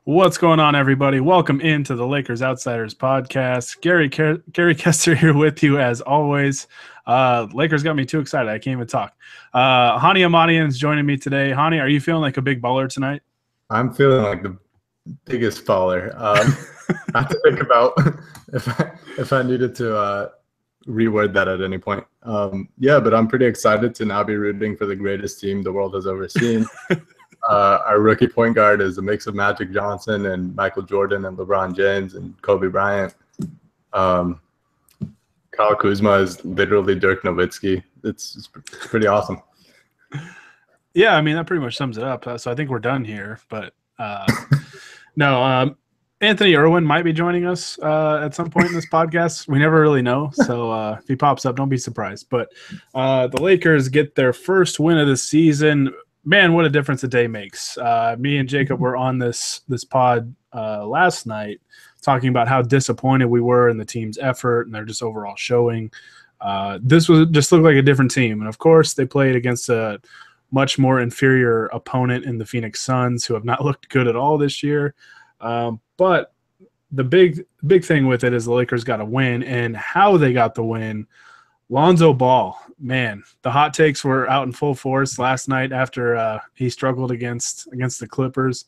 What's going on, everybody? Welcome into the Lakers Outsiders podcast. Gary Kester here with you as always. Lakers got me too excited. I can't even talk. Hani Amadian is joining me today. Hani, are you feeling like a big baller tonight? I'm feeling like the biggest baller. I have to think about if I needed to reword that at any point. Yeah, but I'm pretty excited to now be rooting for the greatest team the world has ever seen. Our rookie point guard is a mix of Magic Johnson and Michael Jordan and LeBron James and Kobe Bryant. Kyle Kuzma is literally Dirk Nowitzki. It's pretty awesome. Yeah, I mean, that pretty much sums it up. So I think we're done here. But no, Anthony Irwin might be joining us at some point in this podcast. We never really know. So if he pops up, don't be surprised. But the Lakers get their first win of the season. Man, what a difference a day makes. Me and Jacob were on this pod last night talking about how disappointed we were in the team's effort and their just overall showing. This was just looked like a different team. And, of course, they played against a much more inferior opponent in the Phoenix Suns, who have not looked good at all this year. But the big thing with it is the Lakers got a win, and how they got the win. Lonzo Ball, man, the hot takes were out in full force last night after he struggled against the Clippers.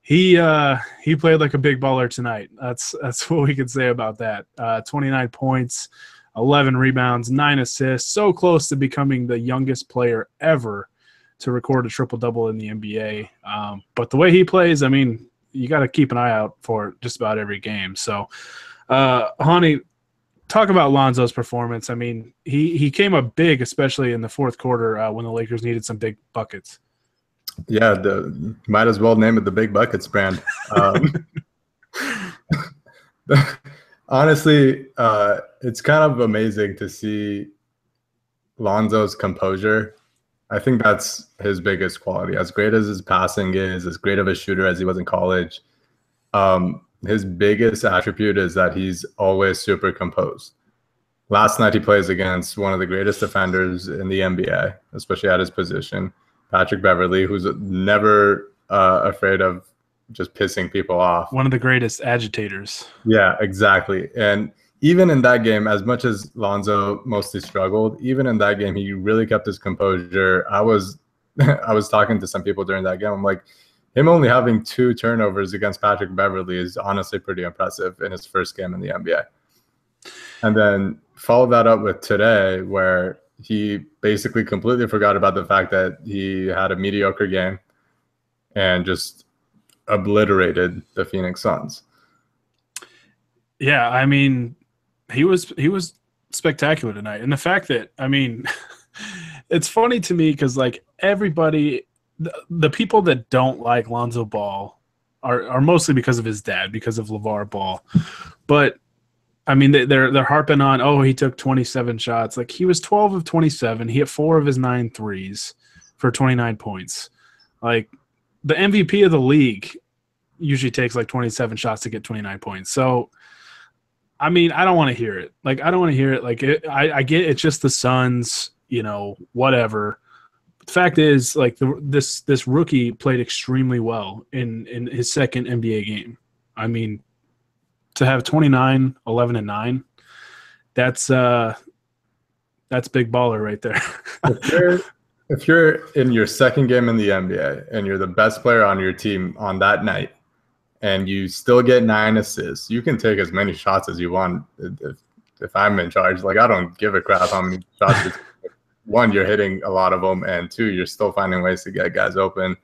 He played like a big baller tonight. That's what we could say about that. 29 points, 11 rebounds, 9 assists, so close to becoming the youngest player ever to record a triple-double in the NBA. But the way he plays, I mean, you got to keep an eye out for just about every game. So, Hani, talk about Lonzo's performance. I mean, he came up big, especially in the fourth quarter when the Lakers needed some big buckets. Yeah, might as well name it the Big Buckets brand. Honestly, it's kind of amazing to see Lonzo's composure. I think that's his biggest quality. As great as his passing is, as great of a shooter as he was in college, his biggest attribute is that he's always super composed. Last night he plays against one of the greatest defenders in the NBA, especially at his position, Patrick Beverley, who's never afraid of just pissing people off. One of the greatest agitators. Yeah, exactly. And even in that game, as much as Lonzo mostly struggled, even in that game, he really kept his composure. I was talking to some people during that game. I'm like, him only having 2 turnovers against Patrick Beverley is honestly pretty impressive in his first game in the NBA. And then follow that up with today, where he basically completely forgot about the fact that he had a mediocre game and just obliterated the Phoenix Suns. Yeah, I mean, he was spectacular tonight. And the fact that, I mean, it's funny to me because, like, everybody – the people that don't like Lonzo Ball are mostly because of his dad, because of LeVar Ball. But, I mean, they're harping on, oh, he took 27 shots. Like, he was 12 of 27. He hit 4 of his 9 threes for 29 points. Like, the MVP of the league usually takes, like, 27 shots to get 29 points. So, I mean, I don't want to hear it. Like, I don't want to hear it. Like, I get it's just the Suns, you know, whatever. The fact is, like, this rookie played extremely well in his second NBA game. I mean, to have 29, 11, and 9, that's big baller right there. if you're in your second game in the NBA and you're the best player on your team on that night and you still get 9 assists, you can take as many shots as you want. If I'm in charge, like, I don't give a crap how many shots you take. 1, you're hitting a lot of them, and 2, you're still finding ways to get guys open.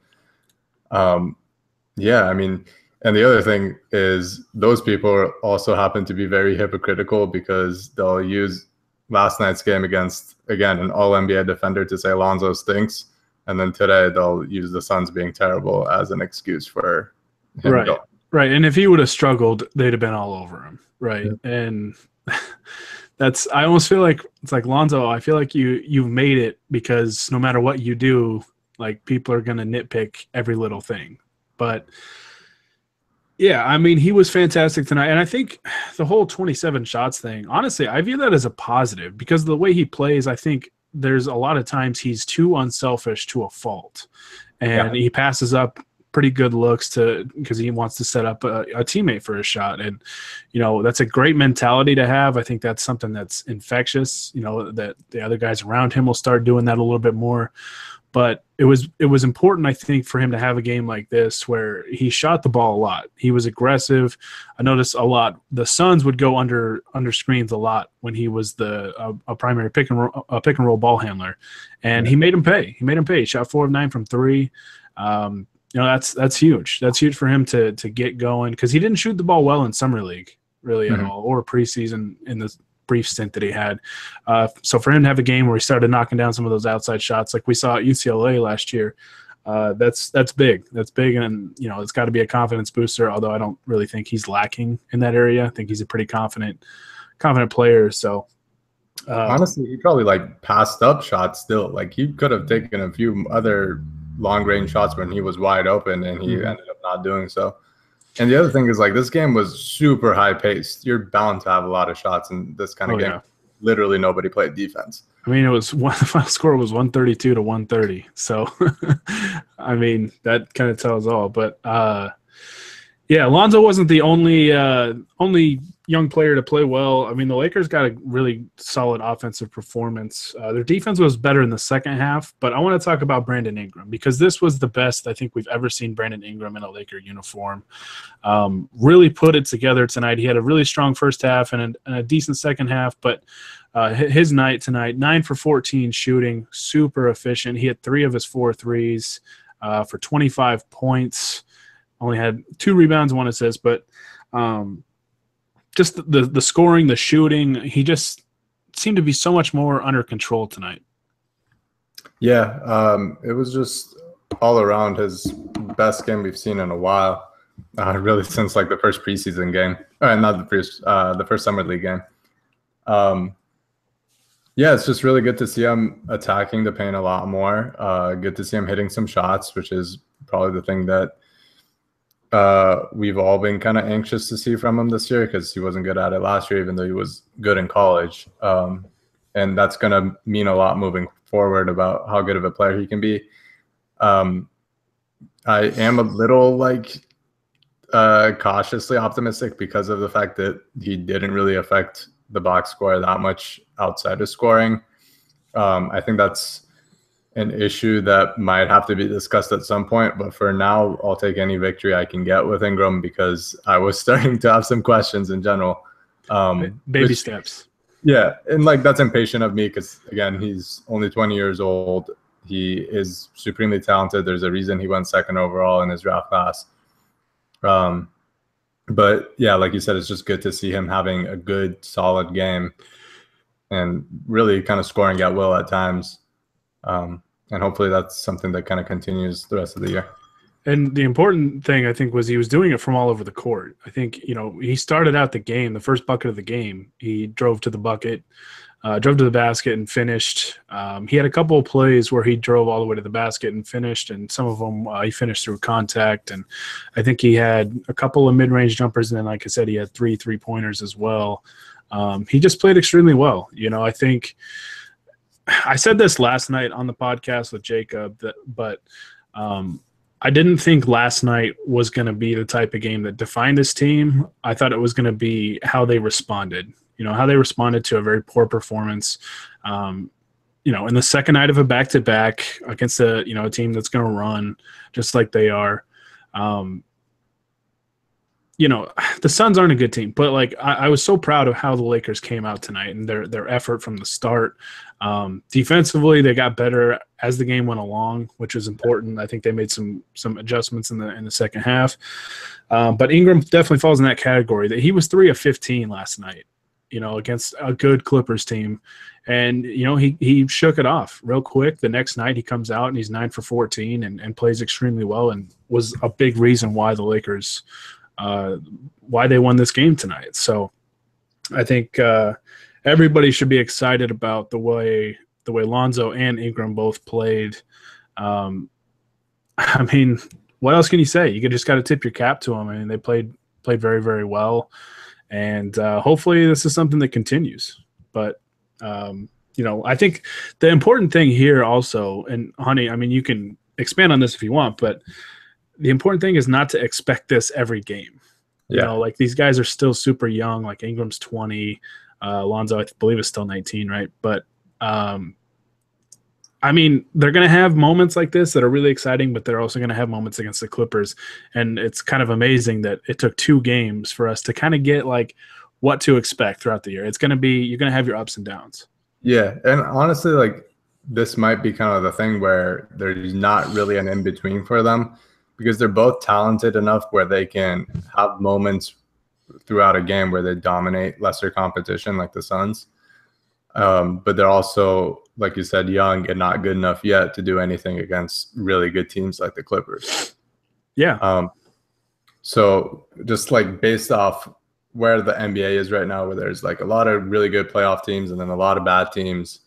Yeah, I mean, and the other thing is those people also happen to be very hypocritical because they'll use last night's game against, again, an all-NBA defender to say Lonzo stinks, and then today they'll use the Suns being terrible as an excuse for him going. Right, and if he would have struggled, they'd have been all over him, right? Yeah. And I almost feel like it's like, Lonzo, I feel like you've made it because no matter what you do, like, people are going to nitpick every little thing. But, yeah, I mean, he was fantastic tonight. And I think the whole 27 shots thing, honestly, I view that as a positive because of the way he plays. I think there's a lot of times he's too unselfish to a fault. And he passes up pretty good looks because he wants to set up a teammate for a shot. And, that's a great mentality to have. I think that's something that's infectious, that the other guys around him will start doing that a little bit more. But it was important, I think, for him to have a game like this where he shot the ball a lot. He was aggressive. I noticed a lot. The Suns would go under screens a lot when he was a primary pick and roll ball handler, and he made him pay. He shot 4 of 9 from 3. That's huge. That's huge for him to get going because he didn't shoot the ball well in summer league really at all, or preseason in the brief stint that he had. So for him to have a game where he started knocking down some of those outside shots like we saw at UCLA last year, that's big. That's big, and it's got to be a confidence booster, although I don't really think he's lacking in that area. I think he's a pretty confident player. So honestly, he probably passed up shots still. He could have taken a few other long-range shots when he was wide open, and he ended up not doing so. And the other thing is, this game was super high-paced. You're bound to have a lot of shots in this kind of game. Yeah. Literally nobody played defense. I mean, the final score was 132 to 130. So, I mean, that kind of tells all. But, Lonzo wasn't the only young player to play well. I mean, the Lakers got a really solid offensive performance. Their defense was better in the second half, but I want to talk about Brandon Ingram because this was the best I think we've ever seen Brandon Ingram in a Laker uniform. Really put it together tonight. He had a really strong first half and a decent second half, but his night tonight, 9 for 14 shooting, super efficient. He hit 3 of his 4 threes for 25 points. Only had 2 rebounds, 1 assist, but just the scoring, the shooting, he just seemed to be so much more under control tonight. Yeah, it was just all around his best game we've seen in a while, really since the first preseason game. Not the first summer league game. It's just really good to see him attacking the paint a lot more. Good to see him hitting some shots, which is probably the thing that we've all been kind of anxious to see from him this year because he wasn't good at it last year, even though he was good in college. And that's going to mean a lot moving forward about how good of a player he can be. I am a little cautiously optimistic because of the fact that he didn't really affect the box score that much outside of scoring. I think that's an issue that might have to be discussed at some point, but for now, I'll take any victory I can get with Ingram because I was starting to have some questions in general. Baby steps. Yeah, and that's impatient of me because, again, he's only 20 years old. He is supremely talented. There's a reason he went 2nd overall in his draft class. But, yeah, like you said, it's just good to see him having a good, solid game and really kind of scoring at will at times. And hopefully that's something that kind of continues the rest of the year. And the important thing, I think, was he was doing it from all over the court. I think, he started out the game, the first bucket of the game. He drove to the bucket, drove to the basket and finished. He had a couple of plays where he drove all the way to the basket and finished, and some of them he finished through contact. And I think he had a couple of mid-range jumpers, and then, like I said, he had 3 3-pointers as well. He just played extremely well. I think – I said this last night on the podcast with Jacob, but I didn't think last night was going to be the type of game that defined this team. I thought it was going to be how they responded, how they responded to a very poor performance, in the second night of a back-to-back against a team that's going to run just like they are. The Suns aren't a good team, but I was so proud of how the Lakers came out tonight and their effort from the start. Defensively, they got better as the game went along, which was important. I think they made some adjustments in the second half. But Ingram definitely falls in that category. That he was 3 of 15 last night, against a good Clippers team, and he shook it off real quick. The next night he comes out and he's 9 for 14 and plays extremely well and was a big reason why the Lakers. Why they won this game tonight. So I think everybody should be excited about the way Lonzo and Ingram both played. I mean, what else can you say? You just got to tip your cap to them. I mean, they played very, very well, and hopefully this is something that continues. But I think the important thing here also, and Honey, I mean, you can expand on this if you want, but the important thing is not to expect this every game. You know, like these guys are still super young. Like Ingram's 20, Lonzo, I believe, is still 19, right? But I mean, they're going to have moments like this that are really exciting, but they're also going to have moments against the Clippers. And it's kind of amazing that it took 2 games for us to kind of get like what to expect throughout the year. It's going to be, you're going to have your ups and downs. Yeah. And honestly, like this might be kind of the thing where there's not really an in-between for them because they're both talented enough where they can have moments throughout a game where they dominate lesser competition like the Suns. But they're also, like you said, young and not good enough yet to do anything against really good teams like the Clippers. Yeah. So just like based off where the NBA is right now, where there's like a lot of really good playoff teams and then a lot of bad teams,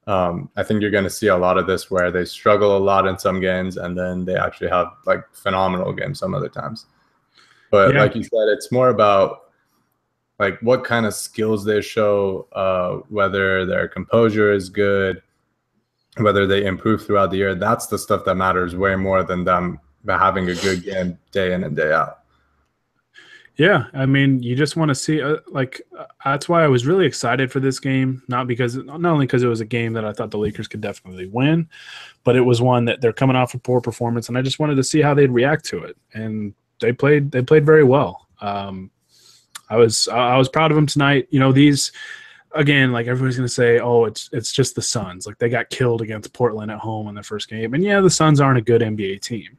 I think you're going to see a lot of this where they struggle a lot in some games and then they actually have like phenomenal games some other times. But like you said, it's more about like what kind of skills they show, whether their composure is good, whether they improve throughout the year. That's the stuff that matters way more than them having a good game day in and day out. Yeah, I mean, you just want to see that's why I was really excited for this game. Not only because it was a game that I thought the Lakers could definitely win, but it was one that they're coming off a poor performance, and I just wanted to see how they'd react to it. And they played very well. I was proud of them tonight. You know, these again, like everybody's gonna say, oh, it's just the Suns. Like they got killed against Portland at home in the first game, and yeah, the Suns aren't a good NBA team,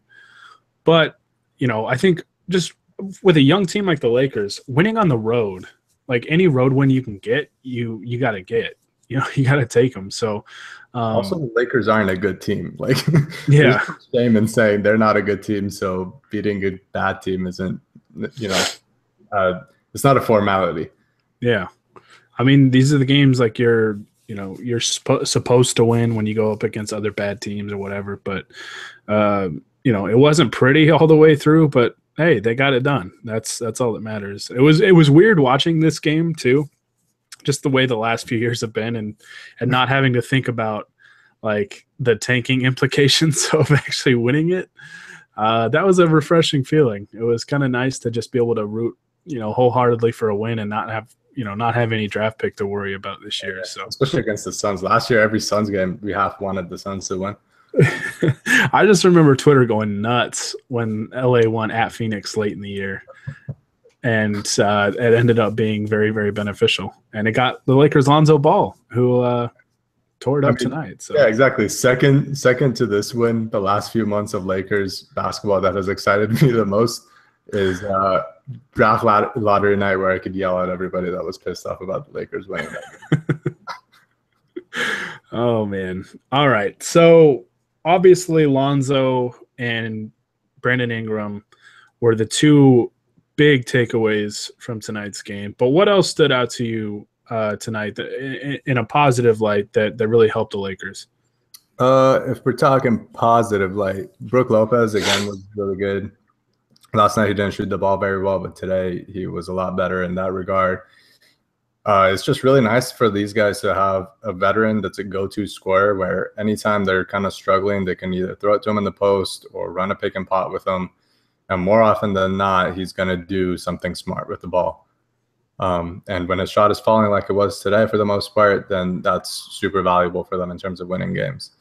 but you know, I think just with a young team like the Lakers, winning on the road, like any road win you can get, you got to get. You know, you got to take them. So, also the Lakers aren't a good team. Like, yeah, shame in saying they're not a good team. So beating a bad team isn't, you know, it's not a formality. Yeah, I mean, these are the games like you're supposed to win when you go up against other bad teams or whatever. But you know, it wasn't pretty all the way through, but hey, they got it done. That's all that matters. It was weird watching this game too, just the way the last few years have been, and not having to think about like the tanking implications of actually winning it. That was a refreshing feeling. It was kind of nice to just be able to root, you know, wholeheartedly for a win and not have any draft pick to worry about this year. So especially against the Suns. Last year, every Suns game we half wanted the Suns to win. I just remember Twitter going nuts when LA won at Phoenix late in the year, and it ended up being very, very beneficial. And it got the Lakers' Lonzo Ball, who tore it up tonight. So yeah, exactly. Second to this win, the last few months of Lakers basketball that has excited me the most is draft lottery night, where I could yell at everybody that was pissed off about the Lakers winning that game. Oh man! All right, so. Obviously, Lonzo and Brandon Ingram were the 2 big takeaways from tonight's game. But what else stood out to you tonight in a positive light that really helped the Lakers? If we're talking positive light, Brook Lopez, again, was really good. Last night he didn't shoot the ball very well, but today he was a lot better in that regard. It's just really nice for these guys to have a veteran that's a go-to scorer where anytime they're kind of struggling, they can either throw it to him in the post or run a pick and pop with him. And more often than not, he's going to do something smart with the ball. And when his shot is falling like it was today for the most part, then that's super valuable for them in terms of winning games.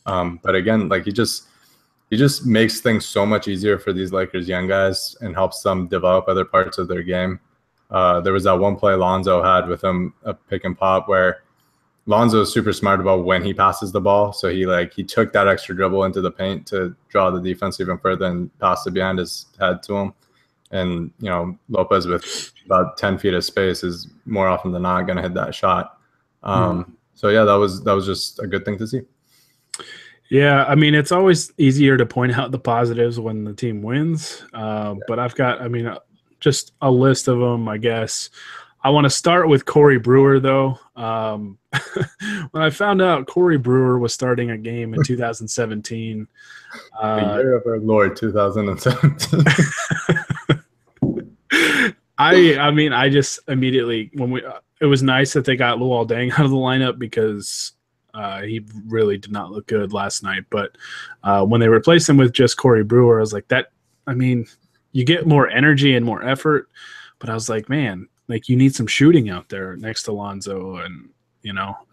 But again, like he just makes things so much easier for these Lakers young guys and helps them develop other parts of their game. There was that one play Lonzo had with him, a pick and pop, where Lonzo is super smart about when he passes the ball. So he took that extra dribble into the paint to draw the defense even further and pass it behind his head to him. And, you know, Lopez with about 10 feet of space is more often than not going to hit that shot. So yeah, that was just a good thing to see. Yeah, I mean, it's always easier to point out the positives when the team wins. But I've got, just a list of them, I guess. I want to start with Corey Brewer, though. When I found out Corey Brewer was starting a game in 2017. The year of our Lord, 2017. I just immediately, it was nice that they got Luol Deng out of the lineup because He really did not look good last night. But when they replaced him with just Corey Brewer, I was like, that. I mean, you get more energy and more effort. But I was like, man, like you need some shooting out there next to Lonzo. And,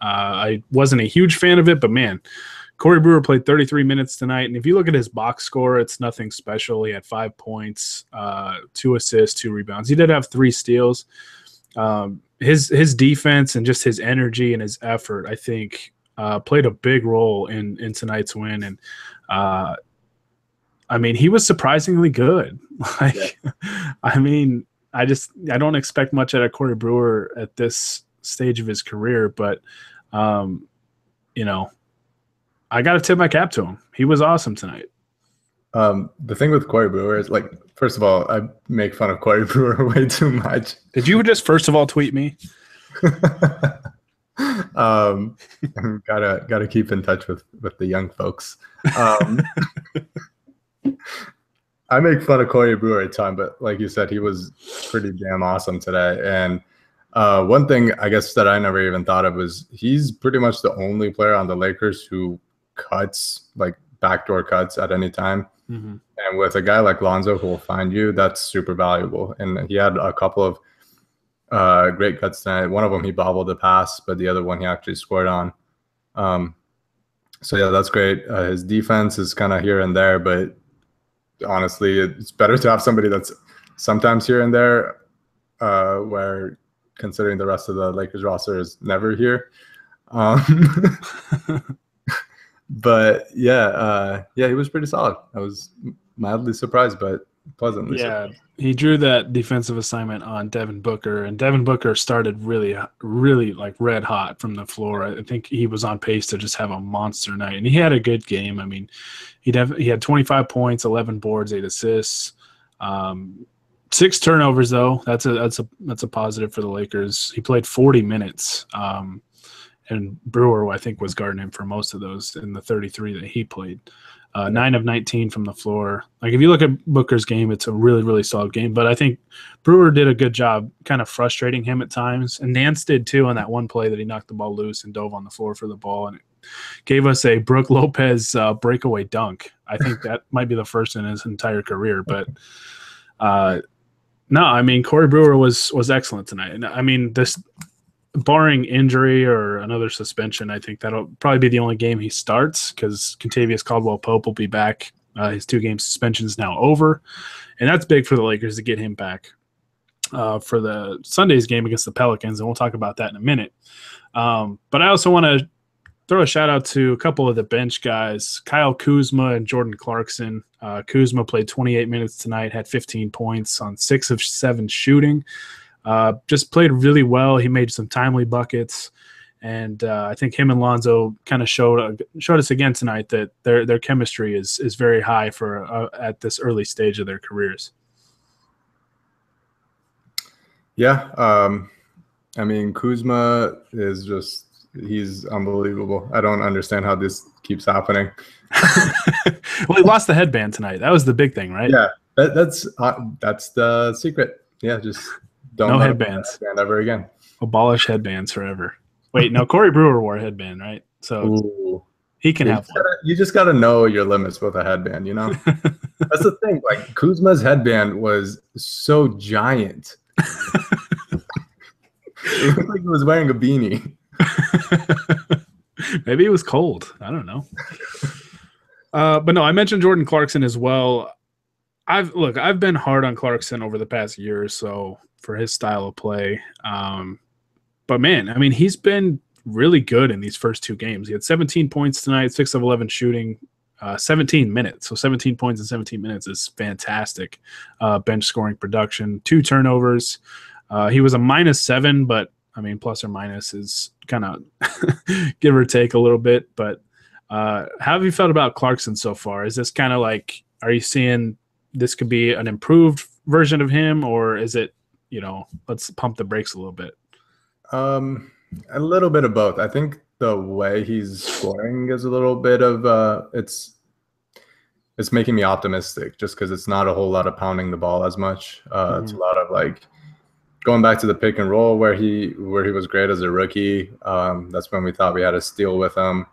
I wasn't a huge fan of it, but man, Corey Brewer played 33 minutes tonight. And if you look at his box score, it's nothing special. He had 5 points, 2 assists, 2 rebounds. He did have 3 steals. His defense and just his energy and his effort, I think, played a big role in tonight's win. And, I mean, he was surprisingly good. I mean, I don't expect much out of Corey Brewer at this stage of his career, but I got to tip my cap to him. He was awesome tonight. The thing with Corey Brewer is, like, first of all, I make fun of Corey Brewer way too much. Did you just first of all tweet me? Gotta keep in touch with the young folks. I make fun of Corey Brewer a ton, but like you said, he was pretty damn awesome today. And one thing I guess that I never even thought of was he's pretty much the only player on the Lakers who cuts, like backdoor cuts at any time. Mm-hmm. And with a guy like Lonzo who will find you, that's super valuable. And he had a couple of great cuts tonight. One of them he bobbled the pass, but the other one he actually scored on. So yeah, that's great. His defense is kind of here and there, but honestly, it's better to have somebody that's sometimes here and there, where considering the rest of the Lakers roster is never here. But yeah, he was pretty solid. I was mildly surprised, but pleasantly surprised. He drew that defensive assignment on Devin Booker, and Devin Booker started really, really like red hot from the floor. I think he was on pace to just have a monster night, and he had a good game. I mean, he had 25 points, 11 boards, 8 assists, 6 turnovers though. That's a positive for the Lakers. He played 40 minutes, and Brewer, I think, was guarding him for most of those in the 33 that he played. 9 of 19 from the floor. Like, if you look at Booker's game, it's a really, really solid game. But I think Brewer did a good job kind of frustrating him at times. And Nance did too on that one play that he knocked the ball loose and dove on the floor for the ball. And it gave us a Brook Lopez breakaway dunk. I think that might be the first in his entire career. But no, I mean, Corey Brewer was excellent tonight. And I mean, barring injury or another suspension, I think that'll probably be the only game he starts, because Kentavious Caldwell-Pope will be back. His 2-game suspension is now over, and that's big for the Lakers to get him back for the Sunday's game against the Pelicans, and we'll talk about that in a minute. But I also want to throw a shout-out to a couple of the bench guys, Kyle Kuzma and Jordan Clarkson. Kuzma played 28 minutes tonight, had 15 points on 6 of 7 shooting. Just played really well. He made some timely buckets, and I think him and Lonzo kind of showed us again tonight that their chemistry is very high for at this early stage of their careers. Yeah, I mean, Kuzma is he's unbelievable. I don't understand how this keeps happening. Well, he lost the headband tonight. That was the big thing, right? Yeah, that's the secret. Yeah, just. No headbands ever again. Abolish headbands forever. Wait, no, Corey Brewer wore a headband, right? So he can have one. You just got to know your limits with a headband, you know? That's the thing. Like, Kuzma's headband was so giant. It looked like he was wearing a beanie. Maybe it was cold. I don't know. But no, I mentioned Jordan Clarkson as well. I've been hard on Clarkson over the past year or so for his style of play. But man, I mean, he's been really good in these first 2 games. He had 17 points tonight, 6 of 11 shooting, 17 minutes. So 17 points in 17 minutes is fantastic. Bench scoring production, 2 turnovers. He was a -7, but I mean, plus or minus is kind of give or take a little bit. But how have you felt about Clarkson so far? Is this kind of like, are you seeing this could be an improved version of him, or is it, let's pump the brakes a little bit? A little bit of both. I think the way he's scoring is a little bit of it's making me optimistic, just because it's not a whole lot of pounding the ball as much. It's a lot of like going back to the pick and roll where he was great as a rookie. That's when we thought we had a steal with him.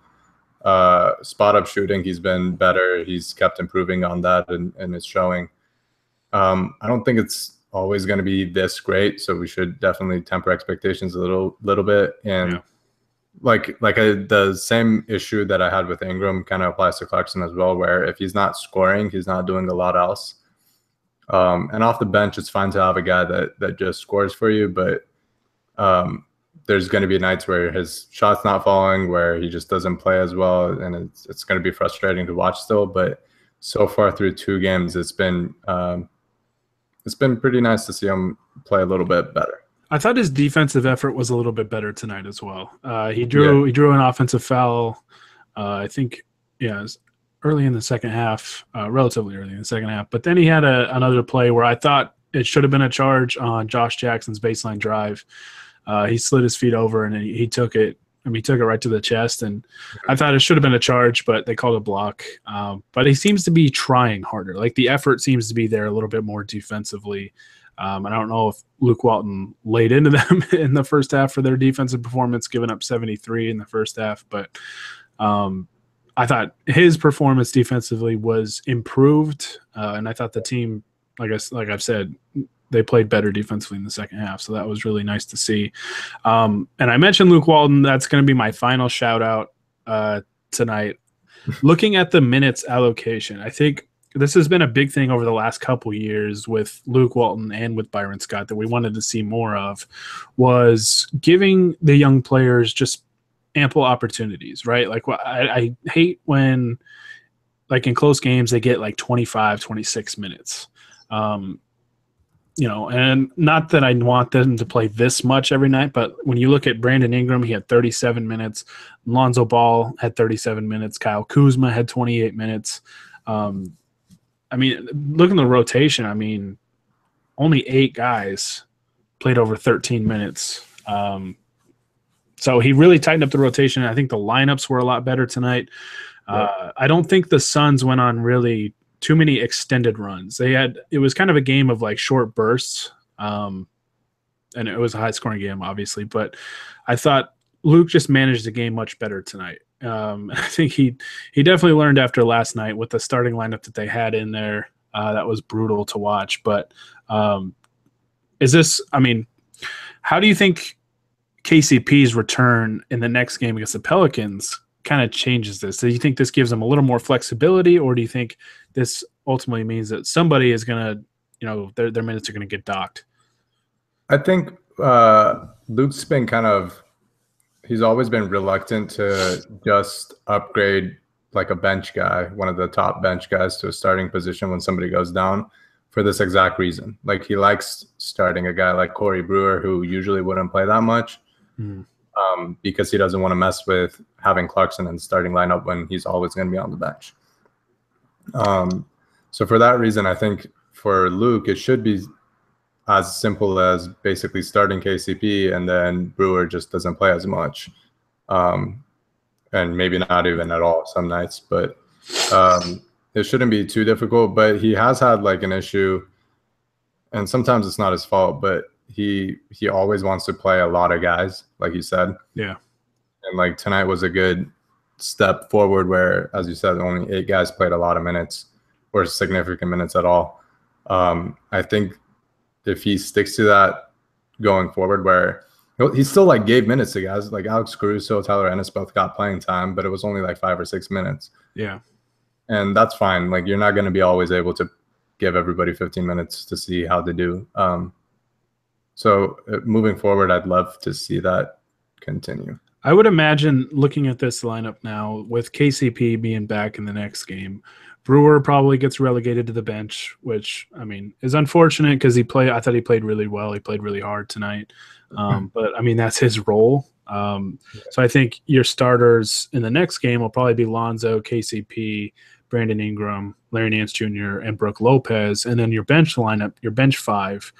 Spot up shooting, he's been better. He's kept improving on that, and it's showing. I don't think it's always going to be this great, so we should definitely temper expectations a little bit. And the same issue that I had with Ingram kind of applies to Clarkson as well, where if he's not scoring, he's not doing a lot else. And off the bench, it's fine to have a guy that just scores for you, but there's going to be nights where his shot's not falling, where he just doesn't play as well, and it's going to be frustrating to watch still. But so far through 2 games, it's been pretty nice to see him play a little bit better. I thought his defensive effort was a little bit better tonight as well. He drew an offensive foul, I think, early in the second half, relatively early in the second half. But then he had another play where I thought it should have been a charge on Josh Jackson's baseline drive. He slid his feet over and he took it. He took it right to the chest, and I thought it should have been a charge, but they called a block. But he seems to be trying harder. Like, the effort seems to be there a little bit more defensively. And I don't know if Luke Walton laid into them in the first half for their defensive performance, giving up 73 in the first half. But I thought his performance defensively was improved, and I thought the team, like I've said, they played better defensively in the second half. So that was really nice to see. And I mentioned Luke Walton. That's going to be my final shout out tonight. Looking at the minutes allocation, I think this has been a big thing over the last couple years with Luke Walton and with Byron Scott that we wanted to see more of, was giving the young players just ample opportunities, right? Like, I hate when, like, in close games, they get like 25, 26 minutes. And not that I want them to play this much every night, but when you look at Brandon Ingram, he had 37 minutes. Lonzo Ball had 37 minutes. Kyle Kuzma had 28 minutes. Look at the rotation. Only 8 guys played over 13 minutes. So he really tightened up the rotation. I think the lineups were a lot better tonight. I don't think the Suns went on really too many extended runs. It was kind of a game of like short bursts. And it was a high scoring game, obviously, but I thought Luke just managed the game much better tonight. I think he definitely learned after last night with the starting lineup that they had in there. That was brutal to watch, but how do you think KCP's return in the next game against the Pelicans kind of changes this? Do you think this gives them a little more flexibility, or do you think this ultimately means that somebody is going to, their minutes are going to get docked? I think Luke's been he's always been reluctant to just upgrade like a bench guy, one of the top bench guys, to a starting position when somebody goes down, for this exact reason. Like, he likes starting a guy like Corey Brewer, who usually wouldn't play that much. Because he doesn't want to mess with having Clarkson in the starting lineup when he's always going to be on the bench. So for that reason, I think for Luke, it should be as simple as basically starting KCP, and then Brewer just doesn't play as much. And maybe not even at all some nights, but it shouldn't be too difficult. But he has had like an issue, and sometimes it's not his fault, but he always wants to play a lot of guys, like you said. Yeah. And like tonight was a good step forward where, as you said, only 8 guys played a lot of minutes or significant minutes at all. I think if he sticks to that going forward, where he still like gave minutes to guys like Alex Caruso, Tyler Ennis both got playing time, but it was only like 5 or 6 minutes. Yeah. And that's fine. Like, you're not going to be always able to give everybody 15 minutes to see how they do. So moving forward, I'd love to see that continue. I would imagine, looking at this lineup now, with KCP being back in the next game, Brewer probably gets relegated to the bench, which, is unfortunate because I thought he played really well. He played really hard tonight. But, that's his role. So I think your starters in the next game will probably be Lonzo, KCP, Brandon Ingram, Larry Nance Jr., and Brook Lopez. And then your bench lineup, your bench 5.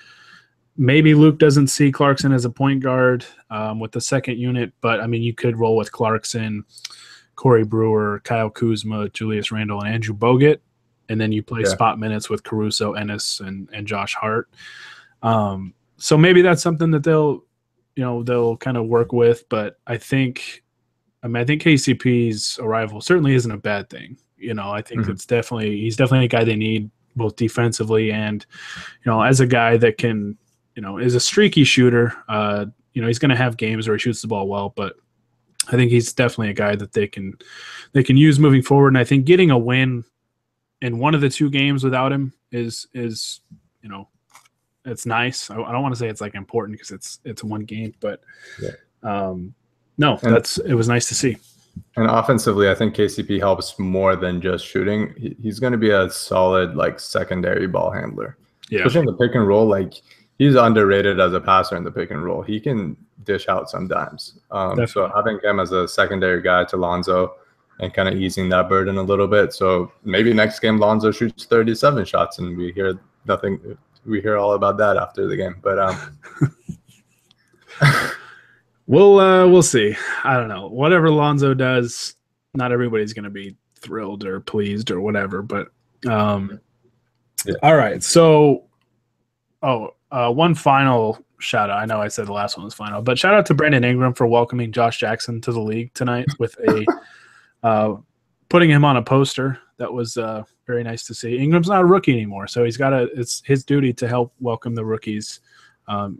Maybe Luke doesn't see Clarkson as a point guard with the second unit, but, you could roll with Clarkson, Corey Brewer, Kyle Kuzma, Julius Randle, and Andrew Bogut, and then you play spot minutes with Caruso, Ennis, and Josh Hart. So maybe that's something that they'll kind of work with. But I think KCP's arrival certainly isn't a bad thing. I think he's definitely a guy they need both defensively and, as a guy that can, is a streaky shooter. He's going to have games where he shoots the ball well, but I think he's definitely a guy that they can use moving forward. And I think getting a win in one of the two games without him is it's nice. I don't want to say it's like important because it's one game, but it was nice to see. And offensively, I think KCP helps more than just shooting. He's going to be a solid like secondary ball handler, especially in the pick and roll. Like he's underrated as a passer in the pick and roll. He can dish out sometimes. So having him as a secondary guy to Lonzo and kind of easing that burden a little bit. So maybe next game Lonzo shoots 37 shots and we hear nothing. We hear all about that after the game. But we'll see. I don't know. Whatever Lonzo does, not everybody's going to be thrilled or pleased or whatever. But all right. So, one final shout out. I know I said the last one was final, but shout out to Brandon Ingram for welcoming Josh Jackson to the league tonight with putting him on a poster. That was very nice to see. Ingram's not a rookie anymore, so it's his duty to help welcome the rookies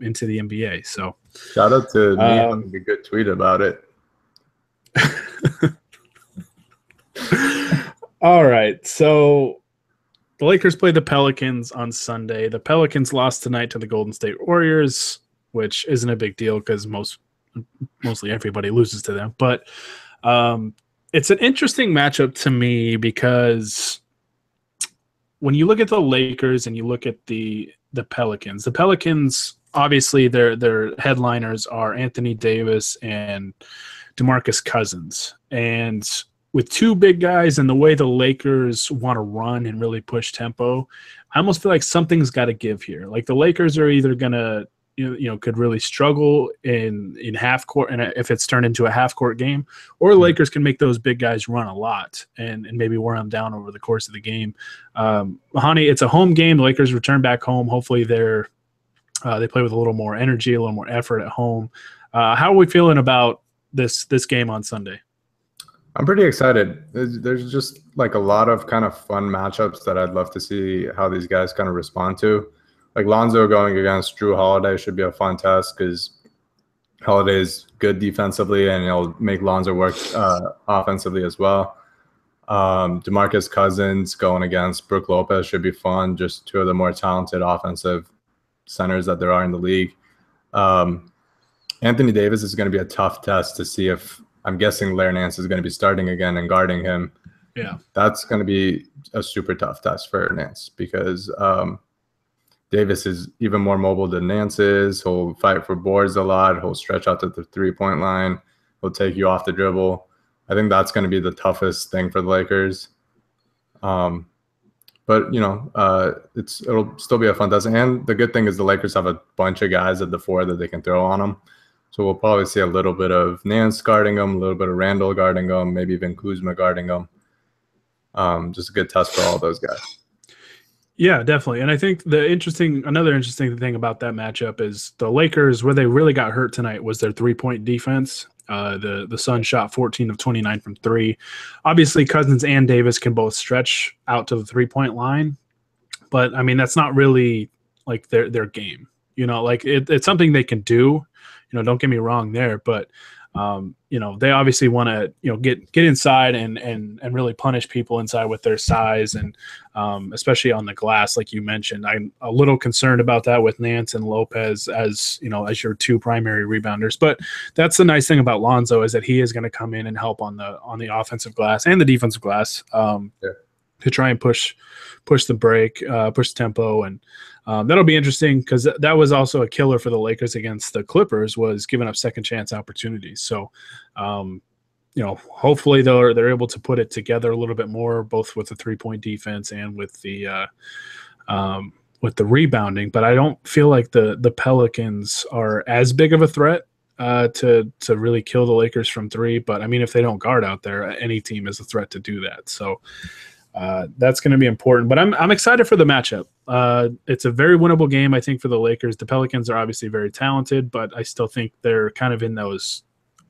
into the NBA. So shout out to me having a good tweet about it. All right, so the Lakers played the Pelicans on Sunday. The Pelicans lost tonight to the Golden State Warriors, which isn't a big deal because mostly everybody loses to them. But it's an interesting matchup to me because when you look at the Lakers and you look at the Pelicans obviously their headliners are Anthony Davis and DeMarcus Cousins. And with two big guys and the way the Lakers want to run and really push tempo, I almost feel like something's got to give here. Like the Lakers are either going to, could really struggle in half court, and if it's turned into a half court game, or the Lakers can make those big guys run a lot and maybe wear them down over the course of the game. Hani, it's a home game. The Lakers return back home. Hopefully they play with a little more energy, a little more effort at home. How are we feeling about this game on Sunday? I'm pretty excited. There's just like a lot of kind of fun matchups that I'd love to see how these guys kind of respond to. Like Lonzo going against Drew Holiday should be a fun test because Holiday is good defensively and he'll make Lonzo work offensively as well. DeMarcus Cousins going against Brook Lopez should be fun. Just two of the more talented offensive centers that there are in the league. Anthony Davis is going to be a tough test to see if, I'm guessing Larry Nance is going to be starting again and guarding him. Yeah. That's going to be a super tough test for Nance because Davis is even more mobile than Nance is. He'll fight for boards a lot. He'll stretch out to the three-point line. He'll take you off the dribble. I think that's going to be the toughest thing for the Lakers. But, it'll still be a fun test. And the good thing is the Lakers have a bunch of guys at the four that they can throw on them. So we'll probably see a little bit of Nance guarding him, a little bit of Randall guarding him, maybe even Kuzma guarding him. Just a good test for all those guys. Yeah, definitely. And I think another interesting thing about that matchup is the Lakers, where they really got hurt tonight was their three-point defense. The Suns shot 14 of 29 from three. Obviously, Cousins and Davis can both stretch out to the three-point line. But, I mean, that's not really, like, their game. Like, it's something they can do. Don't get me wrong there. But, they obviously want to, get inside and really punish people inside with their size and especially on the glass, like you mentioned. I'm a little concerned about that with Nance and Lopez as your two primary rebounders. But that's the nice thing about Lonzo is that he is going to come in and help on the offensive glass and the defensive glass to try and push the break, push the tempo, and that'll be interesting because that was also a killer for the Lakers against the Clippers, was giving up second chance opportunities. So, hopefully they're able to put it together a little bit more, both with the 3-point defense and with the rebounding. But I don't feel like the Pelicans are as big of a threat to really kill the Lakers from three. But I mean, if they don't guard out there, any team is a threat to do that. So That's going to be important. But I'm excited for the matchup. It's a very winnable game, I think, for the Lakers. The Pelicans are obviously very talented, but I still think they're kind of in those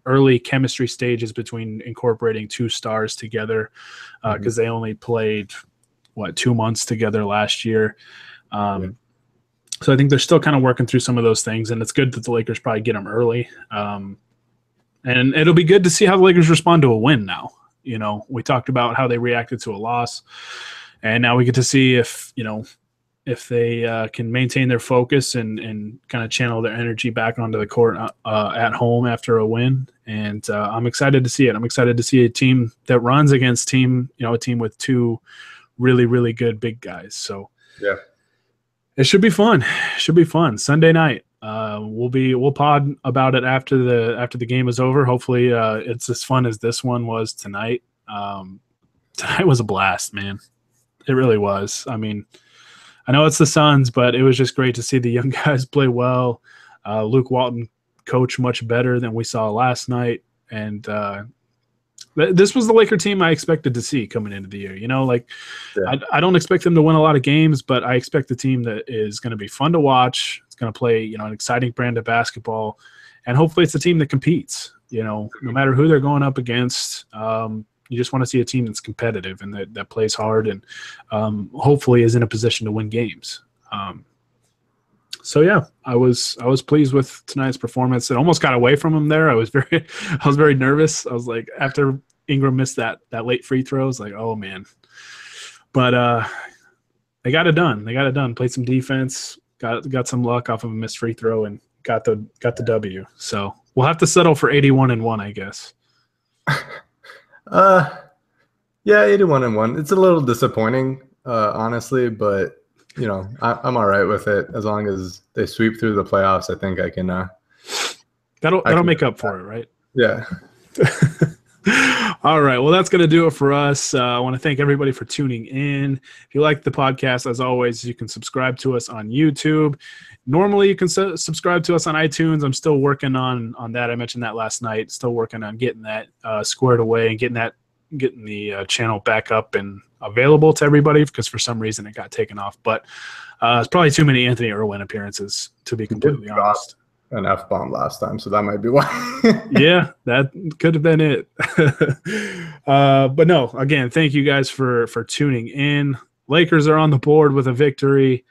early chemistry stages between incorporating two stars together because they only played, 2 months together last year. So I think they're still kind of working through some of those things, and it's good that the Lakers probably get them early. And it'll be good to see how the Lakers respond to a win now. We talked about how they reacted to a loss, and now we get to see if they can maintain their focus and kind of channel their energy back onto the court at home after a win. And I'm excited to see it. I'm excited to see a team that runs against a team with two really, really good big guys. So yeah, it should be fun. Sunday night. We'll pod about it after the game is over. Hopefully it's as fun as this one was tonight. Tonight was a blast, man. It really was. I mean, I know it's the Suns, but it was just great to see the young guys play well. Luke Walton coach much better than we saw last night. And this was the Laker team I expected to see coming into the year. I don't expect them to win a lot of games, but I expect a team that is going to be fun to watch. It's going to play, an exciting brand of basketball, and hopefully it's a team that competes. No matter who they're going up against, you just want to see a team that's competitive and that plays hard and hopefully is in a position to win games. So yeah, I was pleased with tonight's performance. It almost got away from him there. I was very nervous. I was like, after Ingram missed that late free throw, I was like, oh man. But they got it done. Played some defense, got some luck off of a missed free throw, and got the W. So we'll have to settle for 81-1, I guess. Yeah, 81-1. It's a little disappointing, honestly, but I'm all right with it as long as they sweep through the playoffs. I think I can. That'll make up for it, right? Yeah. All right. Well, that's going to do it for us. I want to thank everybody for tuning in. If you like the podcast, as always, you can subscribe to us on YouTube. Normally, you can subscribe to us on iTunes. I'm still working on that. I mentioned that last night. Still working on getting that squared away and getting the channel back up and available to everybody, because for some reason it got taken off. But it's probably too many Anthony Irwin appearances, to be completely honest. An F-bomb last time, so that might be why. Yeah, that could have been it. But no, again, thank you guys for tuning in. Lakers are on the board with a victory.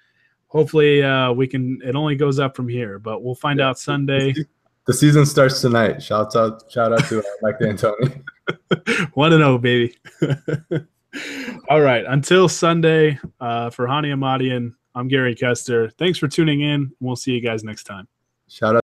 Hopefully it only goes up from here, but we'll find out Sunday. The season starts tonight. Shout out to Mike D'Antoni. 1-0, baby. All right, until Sunday, for Hani Amadian, I'm Gary Kester. Thanks for tuning in. We'll see you guys next time. Shout out